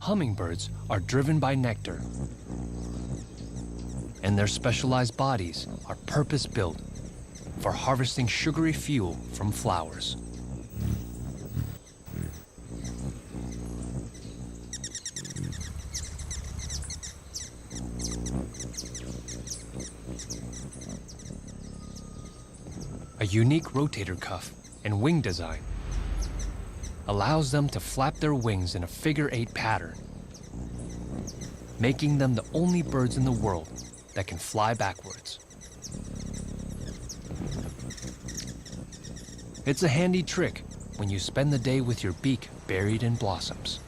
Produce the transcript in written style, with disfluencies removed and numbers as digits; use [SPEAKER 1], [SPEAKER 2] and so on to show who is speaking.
[SPEAKER 1] Hummingbirds are driven by nectar, and their specialized bodies are purpose-built for harvesting sugary fuel from flowers. A unique rotator cuff and wing design allows them to flap their wings in a figure-8 pattern, making them the only birds in the world that can fly backwards. It's a handy trick when you spend the day with your beak buried in blossoms.